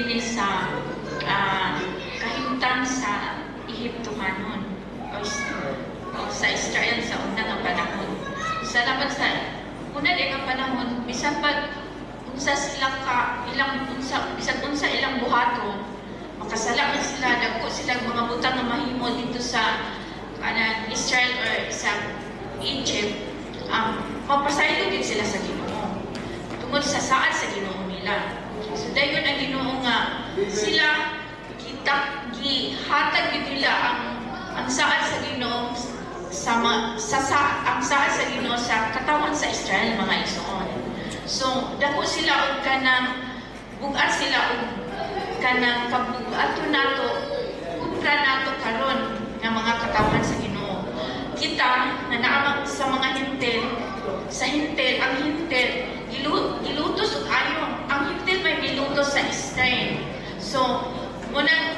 din sa kahimtang sa Ehipto kanon o sa Israel sa una nga panahon. Sa laban sa una din nga panahon, bisan pa unsa sila ka ilang unsa ilang buhaton, makasala na sila, dagko silang mga butang nga mahimo dito sa Israel or sa Egypt. Mapasaylo din sila sa Ginoo tungod sa saad sa Ginoo nila. So dayon ang Ginoo nga sila gihatag gid nila ang saad sa Ginoo ang saad sa Ginoo sa katawan sa Israel mga igsoon. So dako sila og kanang bugat sila og kanang kabugato nato kontra nato karon nga mga katawan sa Ginoo. Kita na naamang sa mga hintel, sa hintel, ang hintel gilutos og ayo. Ang hintel may gilutos sa Israel. So muna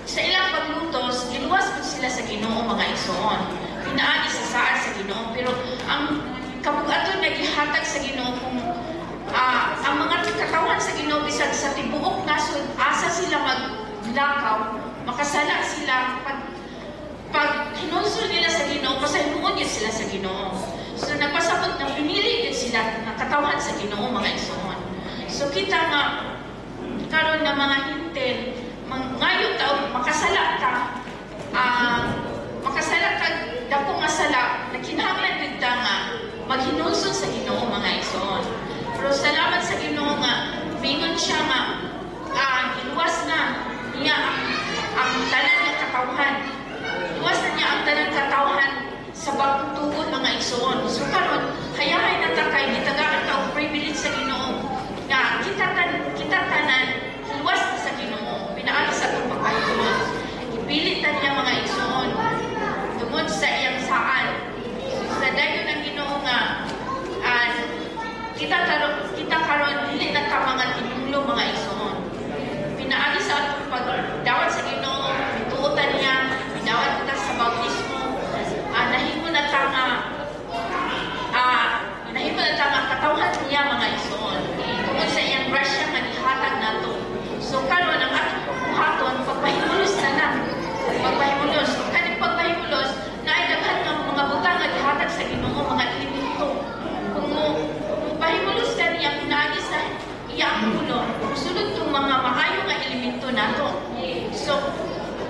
sa ilang paglutos, giluwas po sila sa Ginoo mga igsoon. Pinaagi sa saad sa Ginoo, pero ang kabugaton na gihatag sa Ginoo kung ang mga katawan sa Ginoo bisag sa tibuok nasod asa sila maglakaw, makasala sila pag hinulsol nila sa Ginoo, pasahimuon yun sila sa Ginoo. So nagpasabot na pinili yun sila ng katawan sa Ginoo mga igsoon. So kita nga karon nga mga hintel ngayon taon makasala ka dako nga sala na kinahanglan gid ta nga maghinulsol sa Ginoo mga igsoon. Pero salamat sa Ginoo nga mingon siya nga iluwas na niya ang tanan nga katawhan. Iluwas na niya ang tanan katawhan sa pagtugod mga igsoon. So karon hayahay na ta kay gitagaan ta og privilege sa Ginoo nga kita tanan iluwas na sa Ginoo. Pinaagi sa atong pagpahitulot. Ipilit ta niya mga igsoon tungod sa iyang saan. Sa dayon ang Ginoo nga kita karon dili na ka mga tinulong mga igsoon. Pinaagi sa atong pagdawat sa Ginoo, tuotan niya, pinawat kita sa bautismo. Nahimo na ta nga katawhan niya mga igsoon. Tungod sa iyang grasya nga gihatag nato. So karon ang atong buhaton pagpahimulos na lang. Pagpahimulos, kaning pagpahimulos naay daghan nga mga butang nga gihatag sa Ginoo mga elemento. Kung pahimulos ka niya pinaagi sa iyang ulo, sulod tong mga maayo nga elemento nato. So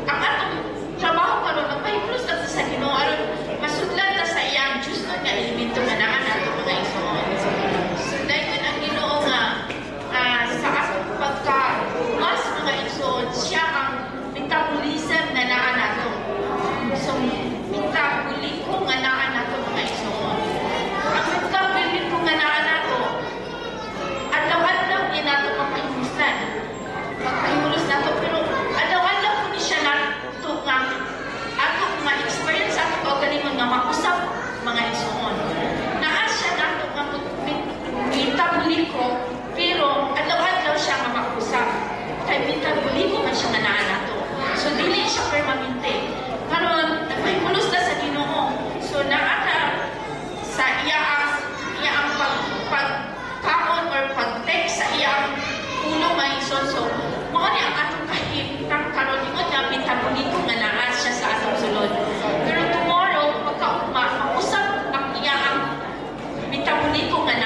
ang atong trabaho karon ang pahimulos nato sa Ginoo aron masudlan ta sa iyang Diyos nga elemento nga naa nato mga igsoon. So dayon ang Ginoo nga sa atong pagka-mas mga igsoon, siya ang metabolism na naa nato. So metaboliko nga naa nato mga igsoon. Ang metaboliko nga naa nato, adlaw-adlaw niya nato pagpahimulan. Pagpahimulos nato, pero adlaw-adlaw po ni siya nato nga ato ma-experience ato kaugalingon nga makusap mga igsoon. Naa siya nato nga metaboliko, pero adlaw-adlaw siya nga makusap. Kaya metaboliko man siya nga naa nato. So dili siya permanente. Karon nagpahimulos na sa Ginoo. So naata sa iyang pagkaon or pag-take sa iyang ulo mga igsoon. So mao ni ang atong kahimtang karon ingon nga metaboliko nga naa siya sa atong sulod. Pero tomorrow pagkaugma mausap ang iyang metaboliko nga